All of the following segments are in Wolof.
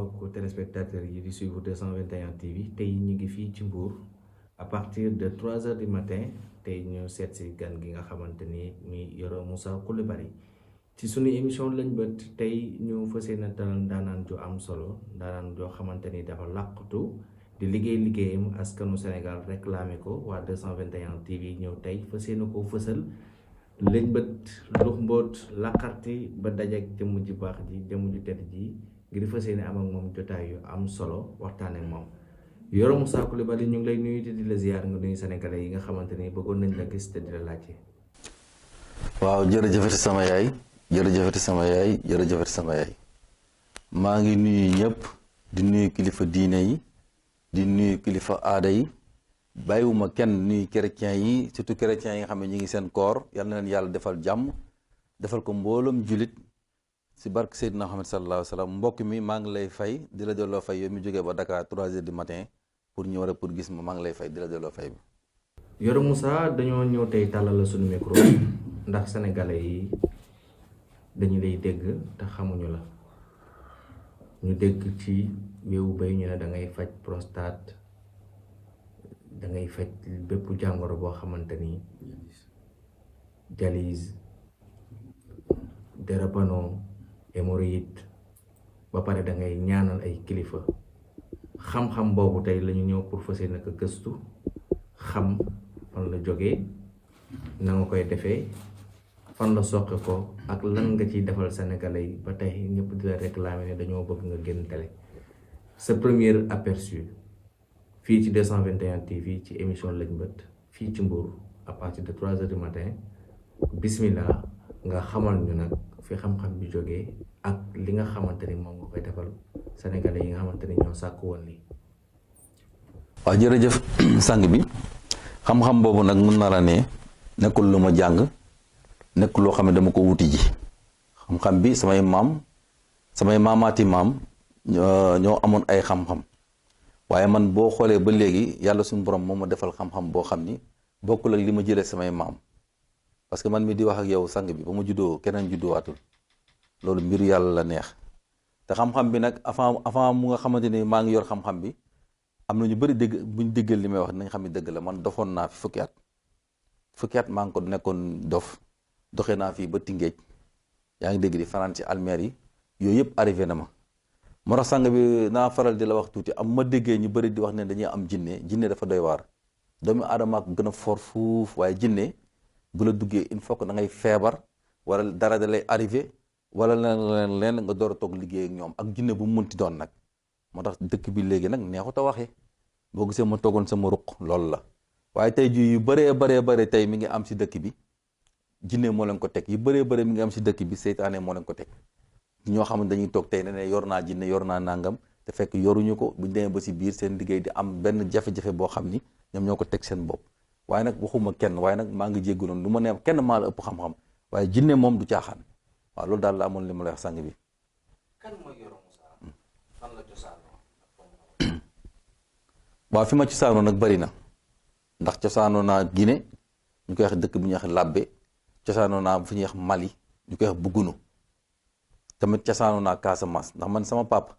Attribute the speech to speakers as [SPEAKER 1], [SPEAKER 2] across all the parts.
[SPEAKER 1] mbokk téléspectateurs yi di suivre 221 TV tey ñu ngi fii ci Mbour à partir de 3 heures du matin tey ñu seet si gan gi nga xamante ni muy Yoro Moussa Coulibaly ci suñu émission lañ bët tey ñu fas yéene dalal ndaanaan ju am solo ndaanaan joo xamante ni dafa làqatu di liggéeyam askanu Sénégal réclamé ko waa 221 TV ñëw tey fas yéene koo fësal lañ bët lux mbóot laqarti ba dajeek jëmm ji baax ji jëmm ju tedd ji ngir fas yéene am ak moom jotaay yu am solo waxtaan ak moom Yoro Moussa Coulibaly ñu ngi lay nuyu te di la ziar nga nuyu sénégalais yi nga xamante ni bëggoon nañ la gis te di la laajte.
[SPEAKER 2] waaw jërëjëfati sama yaay jërëjëfati sama yaay jërëjëfati sama yaay maa ngi nuyu ñëpp di nuyu kilifa diine yi di nuyu kilifa aada yi bàyyiwuma kenn nuyu chrétien yi surtout chrétiens yi nga xam ne ñu ngi seen koor yal na leen yàlla defal jàmm defal ko mbooloom julit si barke Seydina Muhammad sallallahu alayhi wa sallam mbokk mi maa ngi lay fay di la delloo fay yow mi jógee ba Dakar 3 heures du matin pour ñëw rek pour gis ma maa ngi lay fay di la delloo fay bi.
[SPEAKER 1] Yoro Moussa dañoo ñëw tey tàllal la suñu micro ndax sénégalais yi dañu lay dégg te xamuñu la ñu dégg ci wéewu bay ñu ne da ngay faj prostate da ngay faj bépp jàngoro boo xamante ni dialyse dérapano hémorroïde ba pare da ngay ñaanal ay kilifa xam-xam boobu tey la ñu ñëw pour fas yéene ko gëstu xam fan la jógee na nga koy defee fan la soqe ko ak lan nga ciy defal sénégalais yi ba tey ñëpp di la réclamer ne dañoo bëgg nga génn télé sa premier aperçu fii ci 221 TV ci émission lañ bët fii ci Mbour à partir de 3 heures du matin bismillah nga xamal ñu nag fi xam-xam bi jógee ak li nga xamante ni moom nga koy defal sénégalais yi nga xamante ni ñoo sàkk woon lii.
[SPEAKER 2] waaw jërëjëf sang bi xam-xam boobu nag mun naa la ne nekkul lu ma jàng nekkul loo xam ne dama ko wuti ji xam-xam bi samay maamaati maam ñoo amoon ay xam-xam waaye man boo xoolee ba léegi yàlla suñu borom moo ma defal xam-xam boo xam ni bokkul ak li ma jëlee samay maam parce que man mi di wax ak yow sang bi ba ma juddoo keneen juddoowatul loolu mbiru yàlla la neex te xam-xam bi nag avant mu nga xamante ni maa ngi yor xam-xam bi am na ñu bëri dégg buñ déggal li may wax nañ xam ne dëgg la man dofoon naa fi fukki at maa ngi ko nekkoon doxee naa fii ba Tingéej yaa ngi dégg di fanaan ci almeer yi yooyu yëpp arrivé na ma moo tax sang bi naa faral di la wax tuuti am ma déggee ñu bëri di wax ne dañuy am jinne dafa doy waar doomu aadama ak gën a fort fuuf waaye jinne bu la duggee il faut que da ngay feebar wala dara da lay arrivé wala leen nga door a toog liggéey ak ñoom ak jinne bu mu munti doon nag moo tax dëkk bi léegi nag neexut a waxee boo gisee ma toogoon sama ruq loolu la waaye tey jii yu bëree tey mi ngi am si dëkk bi jinne moo leen ko teg yu bëree mi ngi am si dëkk bi seytaane moo leen ko teg ñoo xam ne dañuy toog tey ne yor naa jinne yor naa nangam te fekk yoruñu ko buñ demee ba si biir seen liggéey di am benn jafe-jafe boo xam ni ñoom ñoo ko teg seen bopp waaye nag waxuma kenn waaye nag maa ngi jéggaloon lu ma ne kenn maa la ëpp xam-xam waaye jinne moom du caaxaan waaw loolu daal la amoon li ma lay wax sang bi.
[SPEAKER 1] kan mooy Yoro Moussa fan la cosaanoo.
[SPEAKER 2] waaw fi ma cosaanoo nag bari na ndax cosaanoo naa Guinée ñu koy wax dëkk bu ñuy wax Labbe cosaanoo naa fu ñuy wax Mali ñu koy wax Bugunu tamit cosaanoo naa Casamance ndax man sama papa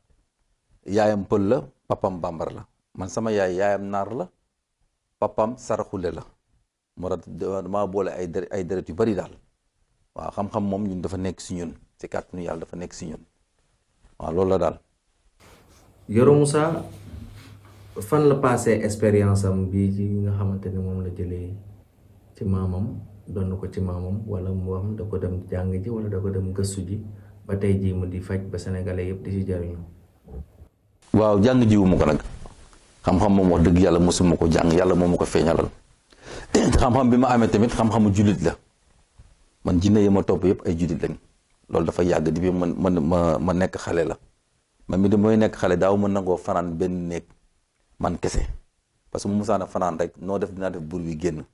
[SPEAKER 2] yaayam pël la papam bambara la man sama yaayam naar la papam saraxule la moo tax damaa boole ay deret yu bari daal waaw xam-xam moom ñun dafa nekk si ñun si kàttanu yàlla dafa nekk si ñun waaw loolu la daal.
[SPEAKER 1] Yoro Moussa fan la passé expérience am bi ci nga xamante ni moom la jëlee ci maamam doon ko ci maamam wala mu am da ko dem jàng ji wala da ko dem gëstu ji ba tey jii mu di faj ba sénégalais yëpp di si jariñu.
[SPEAKER 2] waaw jàng jiwu ma ko nag xam-xam moom wax dëgg yàlla mosuma ko jàng yàlla moom ma ko feeñalal xam-xam bi ma amee tamit xam-xamu jullit la man jinne yi ma topp yëpp ay jullit lañ loolu dafa yàgg di bi ma nekk xale la man mi di mooy nekk xale daaw ma nangoo fanaan benn néeg man kese parce que mu musaana fanaan rek noo def dinaa def bur wi génn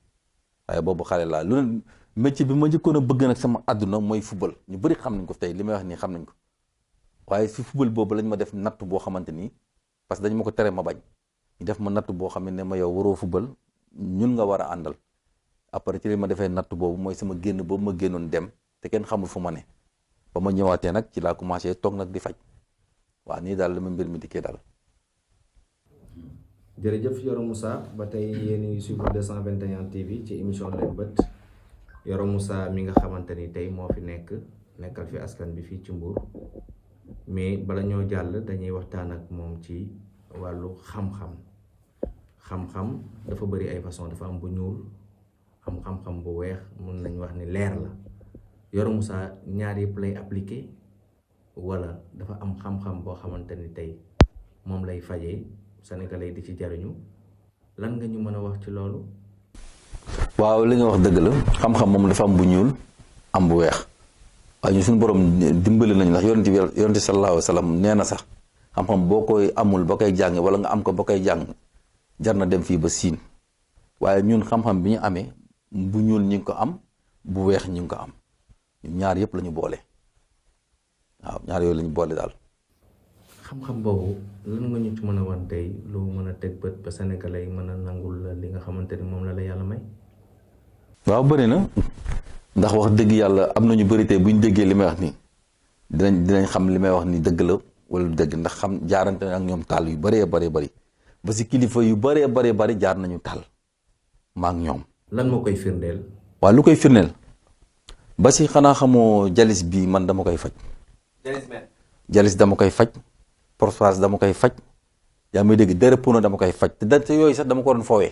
[SPEAKER 2] waaye boobu xale laa lu ne métier bi ma njëkkoon a bëgg nag sama àdduna mooy football ñu bëri xam nañ ko tey li may wax nii xam nañ ko waaye fi football boobu lañ ma def natt boo xamante ni parce que dañ ma ko tere ma bañ ñu def ma natt boo xam ne ma yow waroo football ñun nga war a àndal après ci li ma defee natt boobu mooy sama génn boobu ma génnoon dem te kenn xamul fu ma ne ba ma ñëwaatee nag ci laa commencé toog nag di faj waaw nii daal la ma mbir mi dikkee daal.
[SPEAKER 1] jërëjëf Yoro Moussa ba tey yéen a ngi suivre 221 TV ci émission Leen Bët. Yoro Moussa mi nga xamante ni tey moo fi nekkal fi askan bi fii ci Mbour mais bala ñoo jàll dañuy waxtaan ak moom ci wàllu xam-xam dafa bëri ay façon dafa am bu ñuul am xam-xam bu weex mun nañ wax ni leer la Yoro Moussa ñaar yëpp lay appliquer wala dafa am xam-xam boo xamante ni tey moom lay fajee Sénégalais di ci jariñu lan nga ñu mën a wax ci loolu.
[SPEAKER 2] waaw li nga wax dëgg la xam-xam moom dafa am bu ñuul am bu weex waaye ñu suñu borom dimbali nañ ndax yonent sallallahu alayhi wa sallam nee na sax xam-xam boo koy amul ba koy jàng wala nga am ko ba koy jàng jar na dem fii ba siin waaye ñun xam-xam bi ñu amee bu ñuul ñi ngi ko am bu weex ñi ngi ko am ñaar yëpp la ñu boole waaw ñaar yooyu la ñu boole daal.
[SPEAKER 1] xam-xam boobu lan nga ñu ci mën a wan tey lu mën a teg bët ba Sénégalais yi mën a nangul la li nga xamante ni moom la yàlla may.
[SPEAKER 2] waaw bëri na ndax wax dëgg yàlla am na ñu bëri tey bu ñu déggee li may wax nii dinañ xam li may wax ni dëgg la wala dëgg ndax xam jaarante ak ñoom taal yu bëree bëri ba si kilifa yu bëree bëri jaar nañu taal ma ak ñoom.
[SPEAKER 1] lan moo koy firndeel.
[SPEAKER 2] waaw lu koy firndeel ba si xanaa xamoo jalis bi man dama koy faj. jalis dama koy faj. prostate dama koy faj yaa may dégg dere puno dama koy faj te yooyu sax dama ko doon foowee.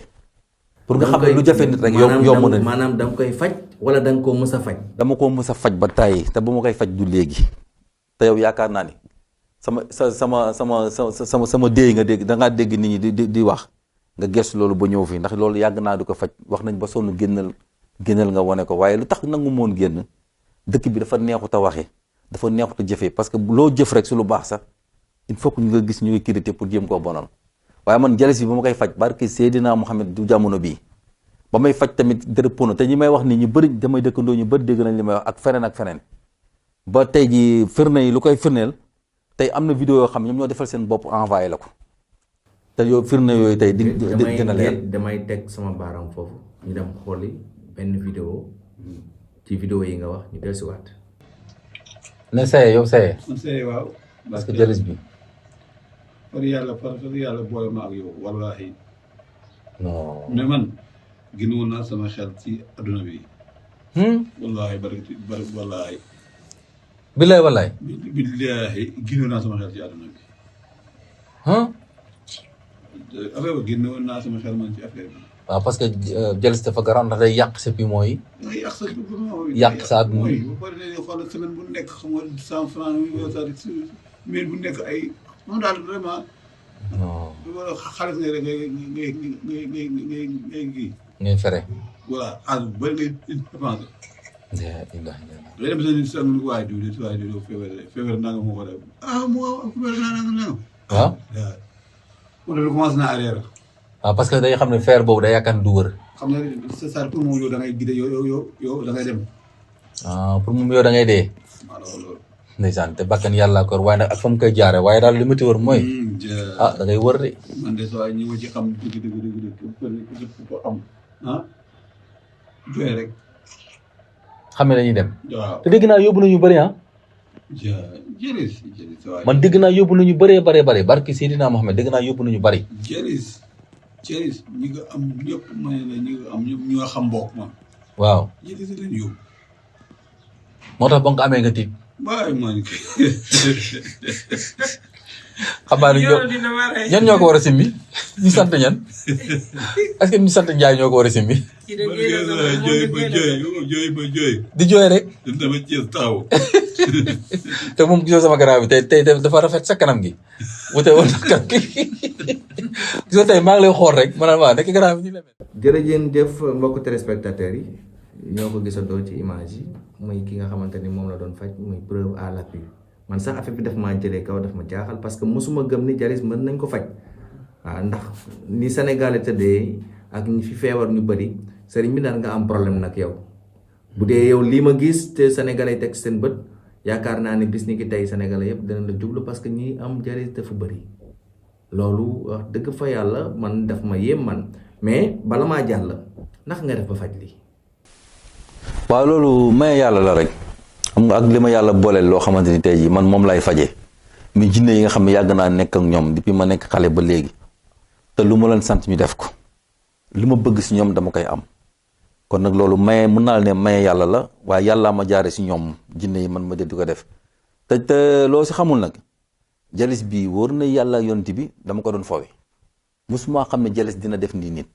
[SPEAKER 2] pour nga xam ne lu jafe nit rek yomb na.
[SPEAKER 1] maanaam danga koy faj wala danga koo mës a faj.
[SPEAKER 2] dama koo mës a faj ba tàyyi te ba ma koy faj du léegi te yow yaakaar naa ni sama déey nga dégg da ngaa dégg nit ñi di wax nga gëstu loolu ba ñëw fii ndax loolu yàgg naa di ko faj wax nañ ba sonn génnal nga wane ko waaye lu tax nangu moon génn dëkk bi dafa neexut a waxee dafa neexut a jëfee parce que loo jëf rek su lu baax sax. il faut que ñu nga gis ñu ngi critiquer pour jéem koo bonal waaye man jalis bi ba ma koy faj barki Seydina Muhammad du jamono bii ba may faj tamit dërëpono te ñi may wax ni ñu bëri damay dëkkandoo ñu bëri dégg nañ li may wax ak feneen ba tey ji firnde yi lu koy firndeel tey am na vidéo yoo xam ñoom ñoo defal seen bopp envoyé la ko te yow firnde yooyu tey dina leer.
[SPEAKER 1] damay teg sama baaraam foofu ñu dem xooli benn vidéo ci vidéo yi nga wax ñu dellusiwaat.
[SPEAKER 2] ne saye yow saye.
[SPEAKER 3] saye waaw.
[SPEAKER 2] parce que jalis bi.
[SPEAKER 3] far yàlla boole ma ak yow wallaahi.
[SPEAKER 2] non
[SPEAKER 3] mais man gënoon naa sama xel ci adduna bi. wallaahi bari wallaahi.
[SPEAKER 2] billaay wallaay.
[SPEAKER 3] billaahi gënoon naa sama xel ci adduna bi. affaire bi gënoon naa sama xel man ci affaire bi.
[SPEAKER 2] waaw parce que jalis dafa garaan ndax day yàq sa poumon yi.
[SPEAKER 3] day yàq sa poumon yi.
[SPEAKER 2] yàq sa adduna
[SPEAKER 3] yi bu paree dañuy xool semaine bu nekk xam nga 100 francs mais bu nekk ay moom daal vraiment.
[SPEAKER 2] non.
[SPEAKER 3] xaalis nga rek ngay kii.
[SPEAKER 2] ngay fere.
[SPEAKER 3] voilà xaalis bu bëri ngay dépensé.
[SPEAKER 2] alhamdulilah.
[SPEAKER 3] nga dem sa nit waaye du feebar naa nga moo ko def feebar naa nga.
[SPEAKER 2] waaw.
[SPEAKER 3] waaw. lu commencé naa arrière.
[SPEAKER 2] waaw parce que day xam ne fer boobu day yaakaar du wër.
[SPEAKER 3] xam nga sa pour moom yow da ngay gide yow da ngay dem.
[SPEAKER 2] pour moom yow da ngay dee.
[SPEAKER 3] loolu.
[SPEAKER 2] ndeysaan te bakkan yàlla ko waaye nag ak fa mu koy jaare waaye daal li ma ti wër mooy. da ngay wër de.
[SPEAKER 3] man de soo ñi ma ci xam dëgg ko am jooy rek.
[SPEAKER 2] xam ne dañuy dem.
[SPEAKER 3] waaw
[SPEAKER 2] te dégg naa yóbbu nañu bëri
[SPEAKER 3] jëlis
[SPEAKER 2] man dégg naa yóbbu nañu bëree barki Seydina Mohamed dégg naa yóbbu nañu bëri.
[SPEAKER 3] jëlis ñi nga am ñëpp ma ne la ñi nga am ñëpp ñu nga xam mbokk man.
[SPEAKER 2] waaw
[SPEAKER 3] jëlis leen yóbbu.
[SPEAKER 2] moo tax ba nga ko amee nga tiit.
[SPEAKER 3] waaye man
[SPEAKER 2] xam naa ne ñan ñoo ko war a simbi ñu sant ñan est-ce que ñu sant Njaay ñoo ko war a simbi.
[SPEAKER 3] jooy
[SPEAKER 2] di jooy rek.
[SPEAKER 3] dama Cees taxaw.
[SPEAKER 2] te moom gisoo sama garab bi tey dafa rafet sa kanam gi wute woon na kanam gi gisoo tey maa ngi lay xool rek ma naan waa nekk garab bi ñu la mel.
[SPEAKER 1] jërëjëf mbokku téléspectateurs yi ñoo ko gisandoo ci image yi muy ki nga xamante ni moom la doon faj muy preuve à l'appui man sax affaire bi daf maa jëlee kaw daf ma jaaxal parce que mosuma gëm ni jalis mën nañ ko faj waaw ndax ni Sénégal tëddee ak ñi fi feebar ñu bëri sëriñ bi daan nga am problème nag yow bu dee yow lii ma gis te sénégalais teg seen bët yaakaar naa ni bis ni ki tey sénégalais yëpp dana la jublu parce que ñi am jalis dafa bëri loolu wax dëgg fa yàlla man daf ma yéem man mais bala maa jàll ndax nga def ba faj lii.
[SPEAKER 2] waaw loolu may yàlla la rek xam nga ak li ma yàlla booleel loo xamante ni tey jii man moom lay fajee mais jinne yi nga xam ne yàgg naa nekk ak ñoom depuis ma nekk xale ba léegi te lu ma leen sant ñu def ko lu ma bëgg si ñoom dama koy am kon nag loolu maye mën naa ne maye yàlla la waaye yàllaa ma jaare si ñoom jinne yi man ma jël di ko def te loo si xamul nag jalis bi wóor na yàlla yonent bi dama ko doon foowe musuma xam ne jalis dina def nii nit.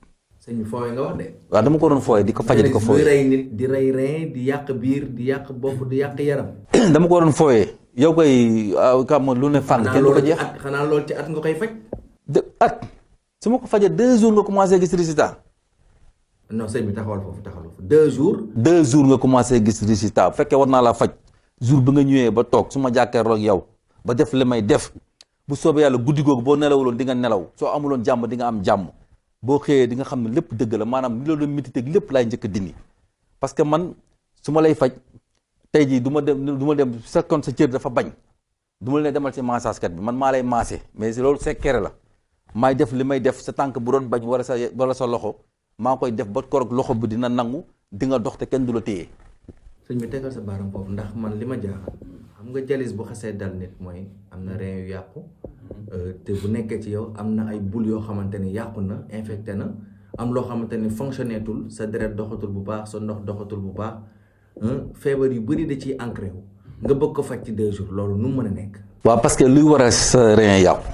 [SPEAKER 1] sëñ bi foowe nga wax de.
[SPEAKER 2] waaw dama ko doon foowe di ko faje di ko foowe.
[SPEAKER 1] di rey nit di rey rein di yàq biir di yàq bopp di yàq yaram.
[SPEAKER 2] dama ko doon foowe yow koy kam lu ne fànn kenn du ko jeex.
[SPEAKER 1] xanaa loolu ci at nga koy faj.
[SPEAKER 2] at su ma ko fajee 2 jours nga commencé gis résultat.
[SPEAKER 1] non sëñ bi taxawal foofu 2 jours.
[SPEAKER 2] 2 jours nga commencé gis résultat bu fekkee war naa la faj jour bi nga ñëwee ba toog su ma jàkkaarloo ak yow ba def li may def bu soobee yàlla guddi googu boo nelawuloon di nga nelaw soo amuloon jàmm di nga am jàmm boo xëyee di nga xam ne lépp dëgg la maanaam li loolu métti teg lépp laay njëkk a dindi parce que man su ma lay faj tey jii du ma dem sa kon sa cër dafa bañ du ma leen demal ci massage kat bi man maa lay massé mais loolu secret la maay def li may def sa tànk bu doon bañ wala sa loxo maa koy def ba korog loxo bi dina nangu di nga dox te kenn du la téye.
[SPEAKER 1] sëñ bi tegal sa baaram foofu ndax man li ma jaaxal xam nga jalis bu xasee dal nit mooy am na rein yu yàqu te bu nekkee ci yow am na ay bul yoo xamante ni yàqu na infecté na am loo xamante ni fonctionné tul sa deret doxatul bu baax sa ndox doxatul bu baax feebar yu bëri da ciy ancré wu nga bëgg ko faj ci 2 jours loolu nu mu mën a nekk.
[SPEAKER 2] waaw parce que luy waral sa rein yàqu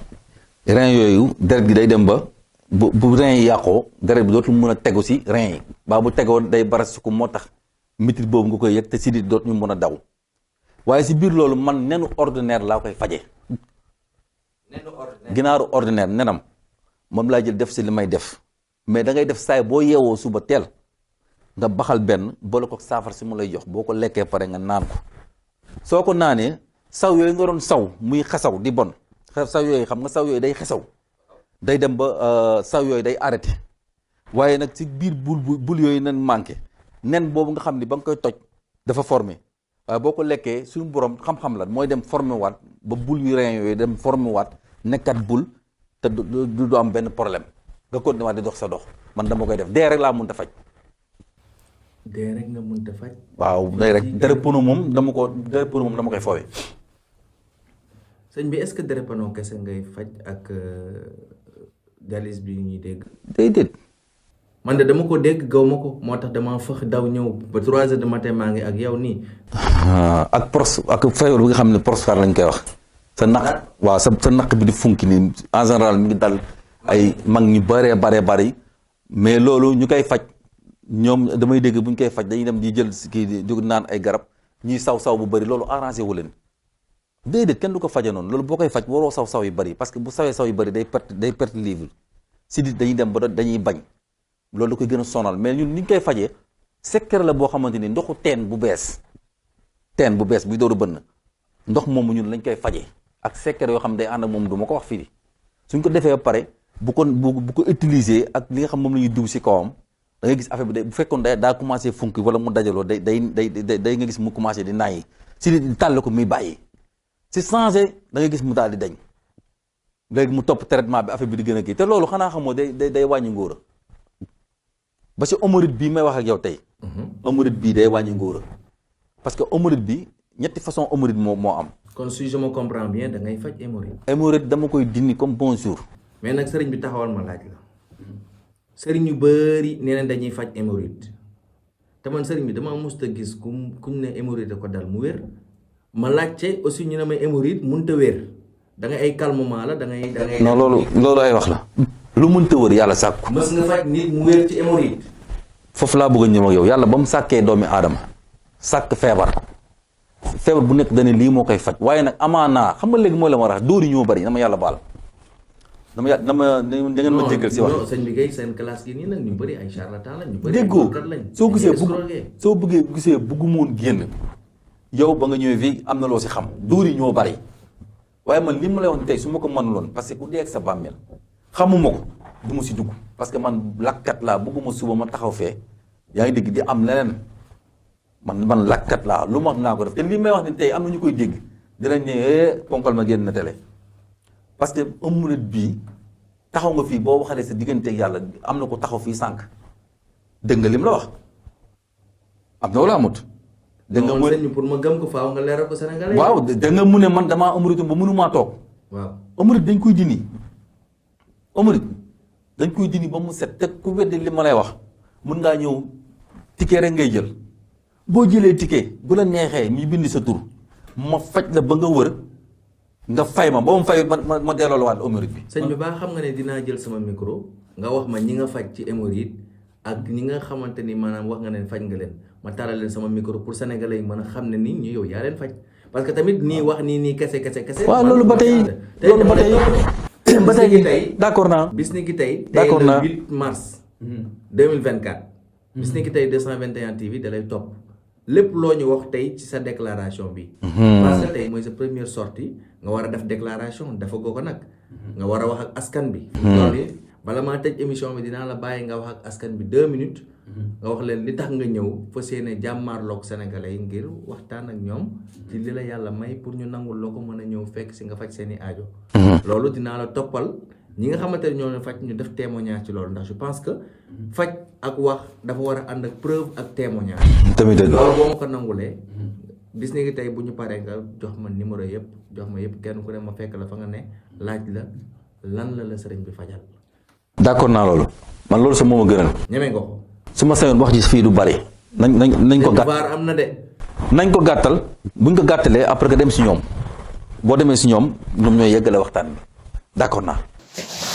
[SPEAKER 2] rein yooyu deret gi day dem ba bu rein yi yàqoo deret bi dootul mën a tegu si rein yi baa bu tegoo day barasiku moo tax mitit boobu nga koy yëg te sidit dootuñu mën a daw waaye si biir loolu man nenu ordinaire laa koy faje ginaaru ordinaire nenam moom laa jël def si li may def mais da ngay def saay boo yeewoo suba teel nga baxal benn boole ko saafara si mu lay jox boo ko lekkee pare nga naan ko soo ko naanee saw yooyu nga doon saw muy xesaw di bon saw yooyu xam nga saw yooyu day xesaw day dem ba saw yooyu day arrêté waaye nag si biir bul yooyu nen manqué nen boobu nga xam ni ba nga koy toj dafa formé waaye boo ko lekkee suñu borom xam-xam la mooy dem formé waat ba bul yu rein yooyu dem formé waat nekkat bul te du am benn problème nga continué waat di dox sa dox man dama koy def dee rek laa mënut a faj.
[SPEAKER 1] dee rek nga mënut a faj.
[SPEAKER 2] waaw day rek dérépano moom dama koy foowee.
[SPEAKER 1] sëñ bi est-ce que dérépano kese ngay faj ak jalis bi ñuy dégg.
[SPEAKER 2] déedéet.
[SPEAKER 1] man de dama ko dégg gaw ma ko moo tax dama fëx daw ñëw ba 3 heures du matin maa ngi ak yow nii.
[SPEAKER 2] ak feebar bi nga xam ne prostate lañ koy wax. sa naq waaw sa naq bi di funki nii en général mi ngi dal ay mag ñu bëree mais loolu ñu koy faj ñoom damay dégg bu ñu koy faj dañuy dem di jël kii di jóg naan ay garab ñuy saw bu bëri loolu arrangé wu leen déedéet kenn du ko faje noonu loolu boo koy faj waroo saw yu bëri parce que bu sawee saw yu bëri day perte livre si di dañuy dem ba dañuy bañ loolu da koy gën a sonal mais ñun ni ñu koy fajee secret la boo xamante ni ndoxu teen bu bees buy dooru bënn ndox moomu ñun lañ koy fajee ak secret yoo xam ne day ànd ak moom du ma ko wax fii suñ ko defee ba pare bu ko utiliser ak li nga xam moom la ñuy diw si kawam da ngay gis affaire bi bu fekkoon daa commencé funki wala mu dajaloo day nga gis mu commencé di naayi si di tàlle ko muy bàyyi si changé da ngay gis mu daal di dañ léegi mu topp traitement bi affaire bi di gën a kii te loolu xanaa xamoo day wàññi ngóora ba si hémorroïde bii may wax ak yow tey hémorroïde bii day wàññi ngóora parce que hémorroïde bi ñetti façon hémorroïde moo am.
[SPEAKER 1] kon si je me comprends bien da ngay faj hémorroïde.
[SPEAKER 2] hémorroïde dama koy dindi comme bonjour.
[SPEAKER 1] mais nag sëriñ bi taxawal ma laaj la sëriñ yu bëri nee na dañuy faj hémorroïde te man sëriñ bi dama mosut a gis kuñ ne hémorroïde ko dal mu wér ma laajte aussi ñu ne may hémorroïde mënut a wér da ngay ay calmement la da ngay.
[SPEAKER 2] non loolu ay wax la. lu mënta wër yàlla sàkku.
[SPEAKER 1] mës nga faj nit mu wér ci hémorroïde.
[SPEAKER 2] foofu laa bëgg a ñëw ak yow yàlla ba mu sàkkee doomi aadama sàkk feebar bu nekk dane lii moo koy faj waaye nag amaanaa xam nga léegi mooy la ma wax dóor yi ñoo bëri dama yàlla baal da ngeen ma jéggal si wax.
[SPEAKER 1] non sëñ bi kay seen classe gi nii nag ñu bëri ay charlatan lañ. ñu bëri
[SPEAKER 2] déggoo soo gisee bëggumoon génn yow ba nga ñëwee fii am na loo si xam dóor yi ñoo bëri waaye man li ma lay wax tey su ma ko mënuloon parce que ku dee ak sa bàmmeel xamuma ko du ma si dugg parce que man lakkat laa bëgguma suba ma taxaw fee yaa ngi dégg di am leneen man lakkat laa lu ma wax naa ko def te lii may wax ni tey am na ñu koy dégg dinañ ne ponkal ma génn na télé parce que hémorroïde bii taxaw nga fii boo waxalee sa digganteeg yàlla am na ko taxaw fii sànq dégg nga lim la wax am na wala amut da nga
[SPEAKER 1] sëñ bi pour ma gëm ko faaw nga leeral ko Sénégalais.
[SPEAKER 2] waaw da nga mu ne man damaa ëmritu ba mënumaa toog.
[SPEAKER 1] waaw
[SPEAKER 2] ëmrit dañ koy dindi ëmrit dañ koy dindi ba mu set te ku weddi li ma lay wax mun ngaa ñëw ticket rek ngay jël boo jëlee ticket bu la neexee ñu bind sa tur ma faj la ba nga wër nga fay ma ba mu fay ma delloo la waat ëmrit bi.
[SPEAKER 1] sëñ bi baa xam nga ne dinaa jël sama micro nga wax ma ñi nga faj ci hémorroïde ak ñi nga xamante ni maanaam wax nga ne faj nga leen ma taral leen sama micro pour sénégalais yi mën a xam ne nii ñu yow yaa leen faj parce que tamit nii wax nii kese.
[SPEAKER 2] waaw loolu ba tey ba tey d'accord naa.
[SPEAKER 1] bis ni ki tey.
[SPEAKER 2] d'accord naa
[SPEAKER 1] tey le 8 mars. 2024. bis ni ki tey 221 TV da lay topp lépp loo ñu wax tey ci sa déclaration bi. parce que tey mooy sa première sortie nga war a def déclaration dafa goo ko nag. nga war a wax ak askan bi. loolu bala maa tëj émission bi dinaa la bàyyi nga wax ak askan bi 2 minutes. nga wax leen li tax nga ñëw fas yéene jàmmaarloog sénégalais yi ngir waxtaan ak ñoom ci li la yàlla may pour ñu nangul loo ko mën a ñëw fekk si nga faj seeni aajo. loolu dinaa la toppal ñi nga xamante ne ñoo leen faj ñu def témoignage ci loolu ndax je pense que faj ak wax dafa war a ànd ak preuve ak témoignage.
[SPEAKER 2] tamit
[SPEAKER 1] loolu boo ma ko nangulee. bis ni tey bu ñu paree nga jox ma numéro yëpp jox ma yëpp kenn ku ne ma fekk la fa nga ne laaj la lan la sëriñ bi fajal.
[SPEAKER 2] d'accord naa loolu man loolu sa moom a gënal.
[SPEAKER 1] ñeme nga ko.
[SPEAKER 2] su ma sañoon wax ji fii du bari. nañ ko gàttal
[SPEAKER 1] am na de.
[SPEAKER 2] nañ ko gàttal buñ ko gàttalee après nga dem si ñoom boo demee si ñoom ñooy yeggale waxtaan bi d'accord naa.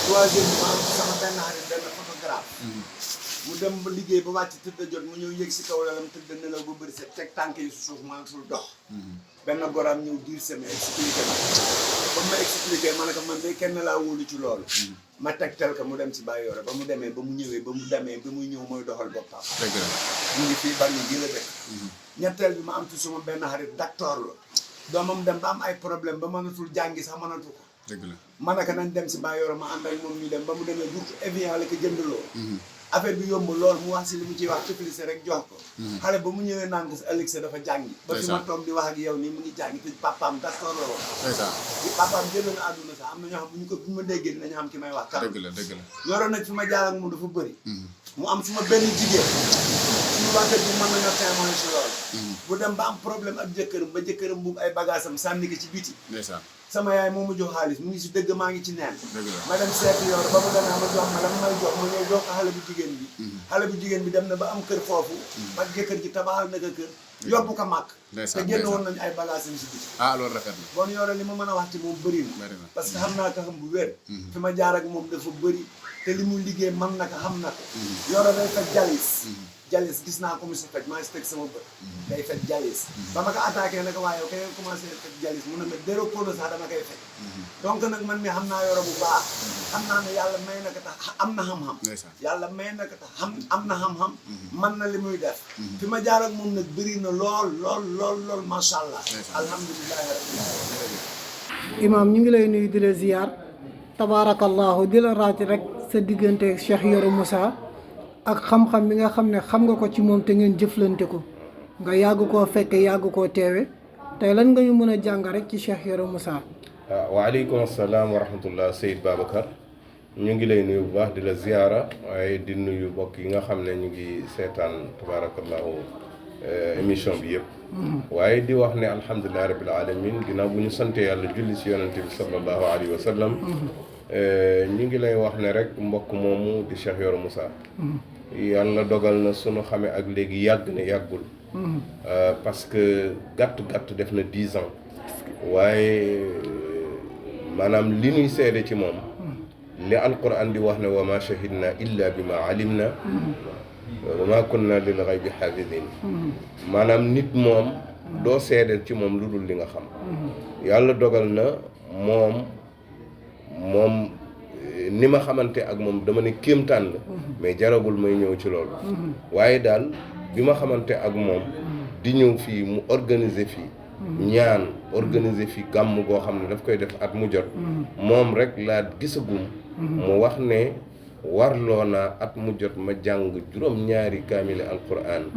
[SPEAKER 4] troisièmement sama benn xarit benn photographe. mu dem ba liggéey ba wàcc tëdd jot mu ñëw yëg si kaw lalam tëdd nelaw ba bëri set teg tànk yi si suuf mënatul dox. benn goraam ñëw diir sama expliqué ma ba ma expliqué ma ne ko man de kenn laa wóolu ci loolu. ma tegtal ko mu dem si Baye Yoro ba mu demee ba mu ñëwee ba mu demee ba muy ñëw mooy doxal boppam. dëgg la ñu ngi fii bari gi la dëkk. ñetteel bi ma am ci suma benn xarit docteur la. doomam dem ba am ay problème ba mënatul jàngi sax mënatu ko. dëgg la ma ne ko nañ dem si Baye Yoro ma ànd ak moom ñu dem ba mu demee burtu Evian la ko jëndaloo. affaire bi yomb lool mu wax si li mu ciy wax tëflise rek jox ko. xale ba mu ñëwee naan ko si ëllëg sa dafa jàngi. ba fi ma toog di wax ak yow nii mu ngi jàngi te papaam d'accord la woon. papaam génn na àdduna sax am na ñoo xam bu ñu ma déggee dinañu xam ki may wax. dëgg la dëgg la Yoro nag fi ma jaar ak moom dafa bëri. mu am suma benn jigéen. suñu wax dëgg mën nañoo témoin si loolu. bu dem ba am problème ak jëkkëram ba jëkkëram buub ay bagaasam sànni ko ci biti. sama yaay moo ma jox xaalis mu ngi si dëgg maa ngi ci neen. ma dem seeti Yoro ba mu demee ma jox ma dama may jox ma ñëw jox ko xale bu jigéen bi. xale bu jigéen bi dem na ba am kër foofu. ak jëkkër ji tabaxal na ko kër. yóbbu ko màkk. te génn woon nañu ay bagages si biti.
[SPEAKER 5] loolu rafet na.
[SPEAKER 4] bon Yoro li ma mën a wax ci moom bëri na. parce que xam naa ko xam bu wér. fi ma jaar ak moom dafa bëri. te li muy liggéey mën na ko xam na ko. Yoro day faj jalis gis naa ko mu si faj maa si teg sama bët. day faj jalis. ba ma ko attaqué nag waaye yow kay commencé faj jalis mu ne ma déro kono sax dama koy faj. donc nag man mi xam naa Yoro bu baax. xam naa ne yàlla may na ko tax am na xam-xam. yàlla may na ko tax am na xam-xam. man na li muy def. fi ma jaar ak moom nag bëri na lool macha allah. alhamdulilah rabbil alamin.
[SPEAKER 6] Imaam ñu ngi lay nuyu di la ziyaar. tabaarakallahu di la raati rek sa diggante Cheikh Yoro Moussa ak xam-xam bi nga xam ne xam nga ko ci moom te ngeen jëflante ko nga yàgg koo fekke yàgg koo teewe tey lan nga ñu mën a jàng rek ci Cheikh Yoro Moussa.
[SPEAKER 5] waaleykum salaam wa rahmatullah Seyd Babacar ñu ngi lay nuyu bu baax di la ziyaara waaye di nuyu mbokk yi nga xam ne ñu ngi seetaan tabaarakallahu émission bi yëpp. waaye di wax ne alhamdulilah rabbil alamin ginnaaw bu ñu sante yàlla julli si yonente bi sallallahu alayhi wa sallam. ñu ngi lay wax ne rek mbokk moomu di Cheikh Yoro Moussa. yàlla dogal na sunu xamee ak léegi yàgg na yàggul. parce que gàtt def na 10 ans. waaye maanaam li ñuy seede ci moom. li alquran di wax ne wa ma shahidna illa bi ma alimna. wa ma kunna lil ghaybi hafidin. maanaam nit moom doo seede ci moom lu dul li nga xam. yàlla dogal na moom ni ma xamante ak moom dama ne kéemtaan la mais jaragul may ñëw ci loolu waaye daal bi ma xamante ak moom di ñëw fii mu organiser fii ñaan organiser fii gàmm goo xam ne daf koy def at mu jot moom rek laa gisagum mu wax ne warloo naa at mu jot ma jàng juróom-ñaari kaamile alquran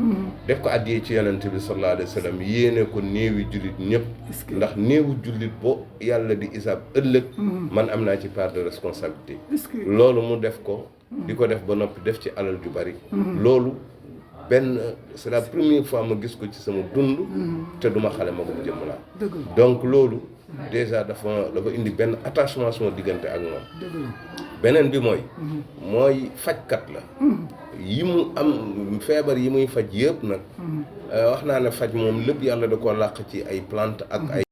[SPEAKER 5] def ko addiyee ci yonente bi sallallahu alayhi wa sallam yéene ko néewi jullit ñëpp ndax néewu jullit bo yàlla di isaab ëllëg man am naa ci part de responsabilité loolu mu def ko di ko def ba noppi def ci alal ju bari loolu c'est la première fois ma gis ko ci sama dund te duma xale magum jëmm laa
[SPEAKER 6] dëgg la
[SPEAKER 5] donc loolu déjà dafa indi benn attachement sama diggante ak moom
[SPEAKER 6] dëgg la
[SPEAKER 5] beneen bi mooy fajkat la yi mu am feebar yi muy faj yëpp nag wax naa ne faj moom lépp yàlla da ko làq ci ay plante ak ay